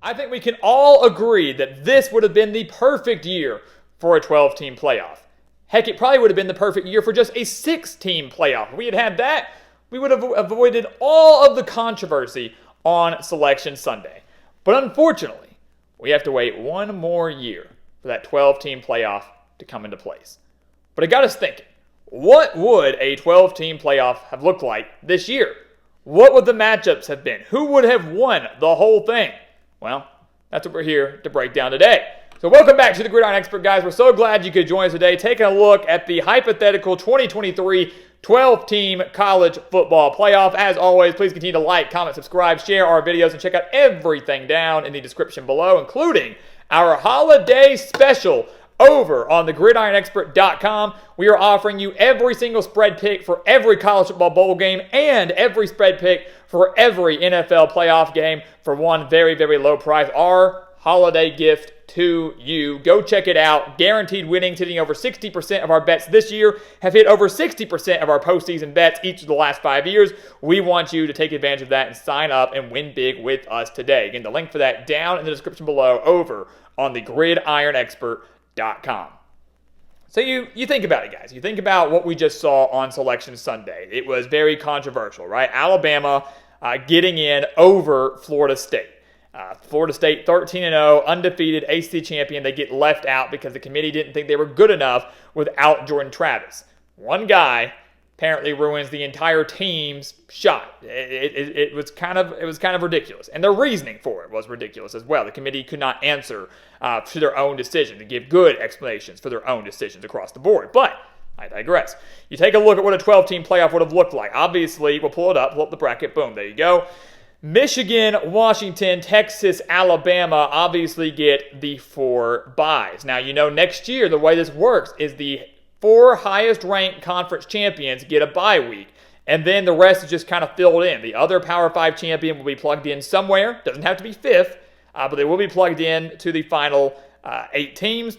I think we can all agree that this would have been the perfect year for a 12-team playoff. Heck, it probably would have been the perfect year for just a 6-team playoff. If we had had that, we would have avoided all of the controversy on Selection Sunday. But unfortunately, we have to wait one more year for that 12-team playoff to come into place. But it got us thinking, what would a 12-team playoff have looked like this year? What would the matchups have been? Who would have won the whole thing? Well, that's what we're here to break down today. So welcome back to the Gridiron Expert, guys. We're so glad you could join us today, taking a look at the hypothetical 2023 12-team college football playoff. As always, please continue to like, comment, subscribe, share our videos, and check out everything down in the description below, including our holiday special over on the gridironexpert.com. We are offering you every single spread pick for every college football bowl game and every spread pick for every NFL playoff game for one very, very low price. Our holiday gift to you. Go check it out. Guaranteed winnings, hitting over 60% of our bets this year, have hit over 60% of our postseason bets each of the last 5 years. We want you to take advantage of that and sign up and win big with us today. Again, the link for that down in the description below over on the gridironexpert.com. So you think about it, guys. You think about what we just saw on Selection Sunday. It was very controversial, right? Alabama getting in over Florida State. Florida State 13-0, undefeated ACC champion. They get left out because the committee didn't think they were good enough without Jordan Travis. One guy apparently ruins the entire team's shot. It was kind of ridiculous, and their reasoning for it was ridiculous as well. The committee could not answer to their own decision to give good explanations for their own decisions across the board. But I digress. You take a look at what a 12-team playoff would have looked like. Obviously, we'll pull up the bracket. Boom, there you go. Michigan, Washington, Texas, Alabama obviously get the 4 byes. Now, you know, next year, the way this works is the 4 highest-ranked conference champions get a bye week, and then the rest is just kind of filled in. The other Power 5 champion will be plugged in somewhere. Doesn't have to be 5th, but they will be plugged in to the final 8 teams.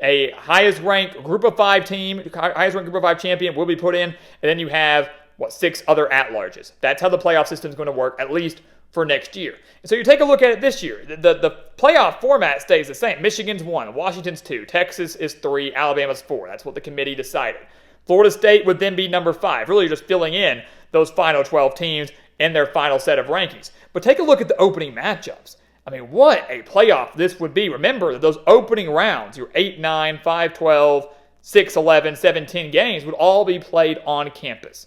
A highest-ranked Group of 5 team, highest-ranked Group of 5 champion will be put in, and then you have 6 other at-larges. That's how the playoff system is going to work, at least for next year. And so you take a look at it this year. The playoff format stays the same. Michigan's 1, Washington's 2, Texas is 3, Alabama's 4. That's what the committee decided. Florida State would then be number 5, really just filling in those final 12 teams in their final set of rankings. But take a look at the opening matchups. I mean, what a playoff this would be. Remember that those opening rounds, your 8-9, 5-12, 6-11, 7-10 games would all be played on campus.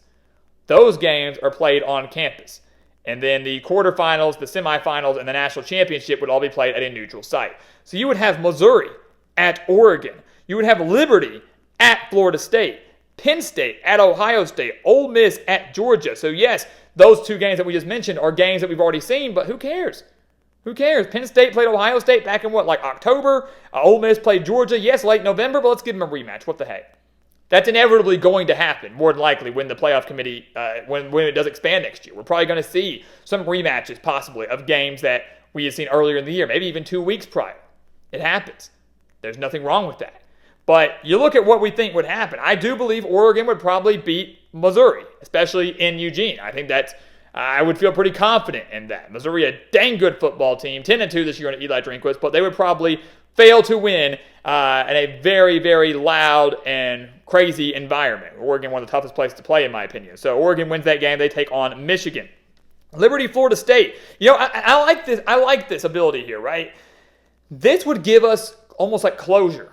Those games are played on campus. And then the quarterfinals, the semifinals, and the national championship would all be played at a neutral site. So you would have Missouri at Oregon. You would have Liberty at Florida State. Penn State at Ohio State. Ole Miss at Georgia. So yes, those 2 games that we just mentioned are games that we've already seen, but who cares? Who cares? Penn State played Ohio State back in October? Ole Miss played Georgia, yes, late November, but let's give them a rematch. What the heck? That's inevitably going to happen, more than likely, when the playoff committee, when it does expand next year. We're probably going to see some rematches, possibly, of games that we had seen earlier in the year, maybe even 2 weeks prior. It happens. There's nothing wrong with that. But you look at what we think would happen. I do believe Oregon would probably beat Missouri, especially in Eugene. I think I would feel pretty confident in that. Missouri, a dang good football team, 10-2 this year on Eli Drinkwitz, but they would probably fail to win in a very, very loud and crazy environment. Oregon, one of the toughest places to play, in my opinion. So Oregon wins that game. They take on Michigan. Liberty, Florida State. You know, I like this. I like this ability here, right? This would give us almost like closure.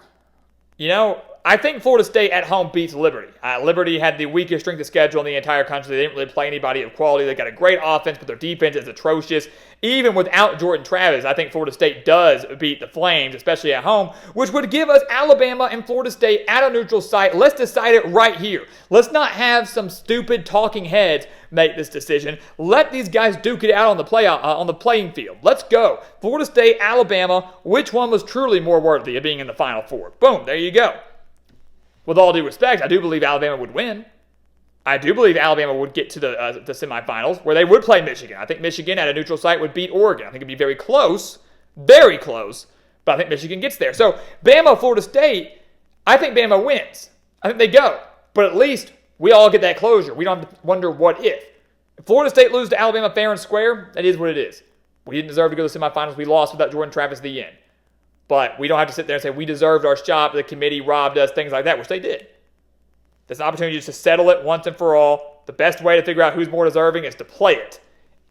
You know, I think Florida State at home beats Liberty. Liberty had the weakest strength of schedule in the entire country. They didn't really play anybody of quality. They got a great offense, but their defense is atrocious. Even without Jordan Travis, I think Florida State does beat the Flames, especially at home, which would give us Alabama and Florida State at a neutral site. Let's decide it right here. Let's not have some stupid talking heads make this decision. Let these guys duke it out on the playing field. Let's go. Florida State, Alabama, which one was truly more worthy of being in the Final Four? Boom, there you go. With all due respect, I do believe Alabama would win. I do believe Alabama would get to the semifinals where they would play Michigan. I think Michigan at a neutral site would beat Oregon. I think it'd be very close, but I think Michigan gets there. So Bama, Florida State, I think Bama wins. I think they go. But at least we all get that closure. We don't have to wonder what if. If Florida State loses to Alabama fair and square, that is what it is. We didn't deserve to go to the semifinals. We lost without Jordan Travis at the end. But we don't have to sit there and say we deserved our shot, the committee robbed us, things like that, which they did. There's an opportunity just to settle it once and for all. The best way to figure out who's more deserving is to play it.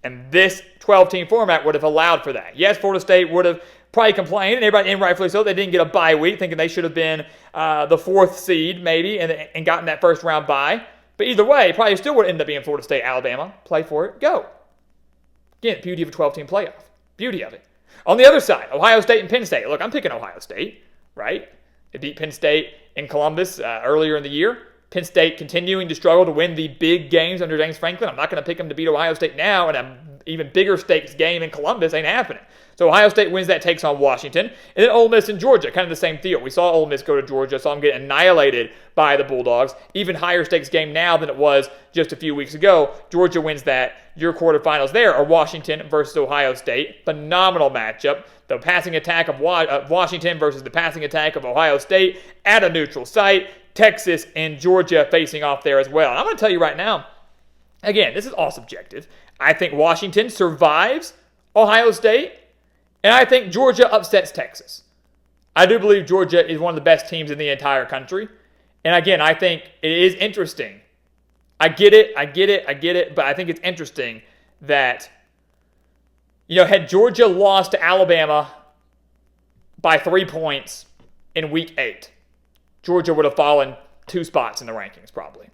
And this 12-team format would have allowed for that. Yes, Florida State would have probably complained, and rightfully so, they didn't get a bye week, thinking they should have been the 4th seed maybe and gotten that first round bye. But either way, probably still would end up being Florida State, Alabama. Play for it, go. Again, beauty of a 12-team playoff. Beauty of it. On the other side, Ohio State and Penn State. Look, I'm picking Ohio State, right? They beat Penn State in Columbus earlier in the year. Penn State continuing to struggle to win the big games under James Franklin. I'm not going to pick them to beat Ohio State now, and an even bigger stakes game in Columbus ain't happening. So Ohio State wins that, takes on Washington. And then Ole Miss and Georgia, kind of the same deal. We saw Ole Miss go to Georgia, saw them get annihilated by the Bulldogs. Even higher stakes game now than it was just a few weeks ago. Georgia wins that. Your quarterfinals there are Washington versus Ohio State. Phenomenal matchup. The passing attack of Washington versus the passing attack of Ohio State at a neutral site. Texas and Georgia facing off there as well. And I'm going to tell you right now, again, this is all subjective. I think Washington survives Ohio State, and I think Georgia upsets Texas. I do believe Georgia is one of the best teams in the entire country. And again, I think it is interesting. I get it, but I think it's interesting that, had Georgia lost to Alabama by 3 points in week 8, Georgia would have fallen 2 spots in the rankings probably.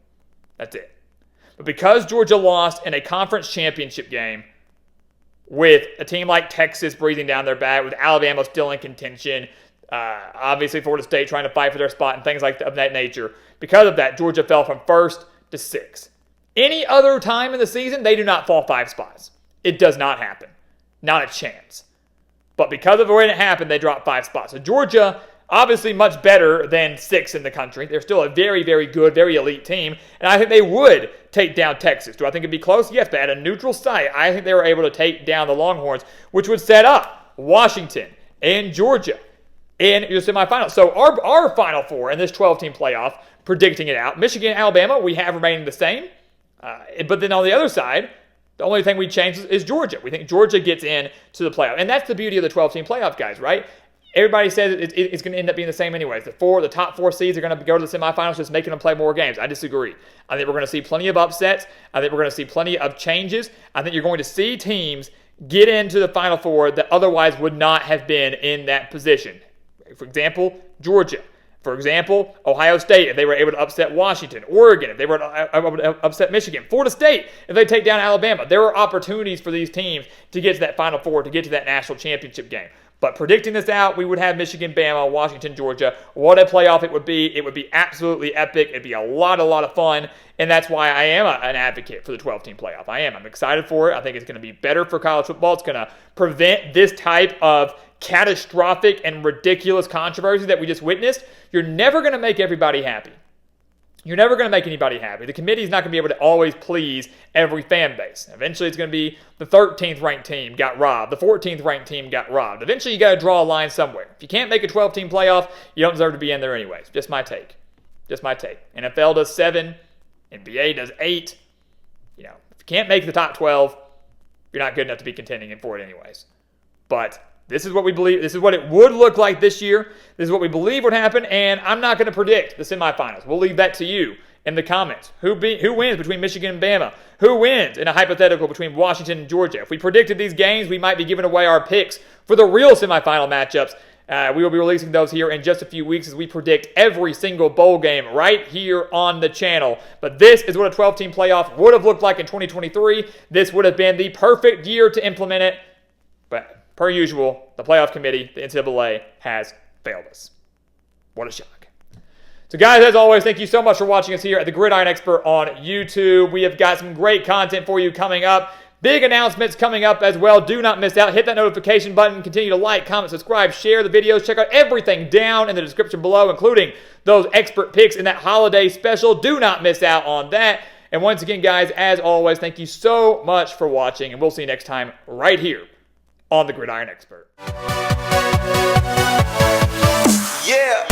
That's it. But because Georgia lost in a conference championship game with a team like Texas breathing down their back, with Alabama still in contention, obviously Florida State trying to fight for their spot and things of that nature, because of that, Georgia fell from 1st to 6th. Any other time in the season, they do not fall 5 spots. It does not happen. Not a chance. But because of the way it happened, they dropped 5 spots. So Georgia, obviously much better than 6th in the country. They're still a very, very good, very elite team. And I think they would take down Texas. Do I think it'd be close? Yes, but at a neutral site, I think they were able to take down the Longhorns, which would set up Washington and Georgia in your semifinals. So our Final Four in this 12-team playoff, predicting it out, Michigan and Alabama, we have remaining the same. But then on the other side, the only thing we changed is Georgia. We think Georgia gets in to the playoff. And that's the beauty of the 12-team playoff, guys, right? Everybody says it's going to end up being the same anyways. The top 4 seeds are going to go to the semifinals, just making them play more games. I disagree. I think we're going to see plenty of upsets. I think we're going to see plenty of changes. I think you're going to see teams get into the Final Four that otherwise would not have been in that position. For example, Georgia. For example, Ohio State, if they were able to upset Washington. Oregon, if they were able to upset Michigan. Florida State, if they take down Alabama. There are opportunities for these teams to get to that Final Four, to get to that national championship game. But predicting this out, we would have Michigan, Bama, Washington, Georgia. What a playoff it would be. It would be absolutely epic. It'd be a lot of fun. And that's why I am an advocate for the 12-team playoff. I'm excited for it. I think it's going to be better for college football. It's going to prevent this type of catastrophic and ridiculous controversy that we just witnessed. You're never going to make everybody happy. You're never going to make anybody happy. The committee is not going to be able to always please every fan base. Eventually, it's going to be the 13th ranked team got robbed. The 14th ranked team got robbed. Eventually, you got to draw a line somewhere. If you can't make a 12-team playoff, you don't deserve to be in there anyways. Just my take. NFL does 7. NBA does 8. If you can't make the top 12, you're not good enough to be contending for it anyways. But this is what we believe. This is what it would look like this year. This is what we believe would happen, and I'm not going to predict the semifinals. We'll leave that to you in the comments. Who wins between Michigan and Bama? Who wins in a hypothetical between Washington and Georgia? If we predicted these games, we might be giving away our picks for the real semifinal matchups. We will be releasing those here in just a few weeks as we predict every single bowl game right here on the channel. But this is what a 12-team playoff would have looked like in 2023. This would have been the perfect year to implement it. But per usual, the playoff committee, the NCAA, has failed us. What a shock. So guys, as always, thank you so much for watching us here at the Gridiron Expert on YouTube. We have got some great content for you coming up. Big announcements coming up as well. Do not miss out. Hit that notification button. Continue to like, comment, subscribe, share the videos. Check out everything down in the description below, including those expert picks in that holiday special. Do not miss out on that. And once again, guys, as always, thank you so much for watching, and we'll see you next time right here on the Gridiron Expert. Yeah.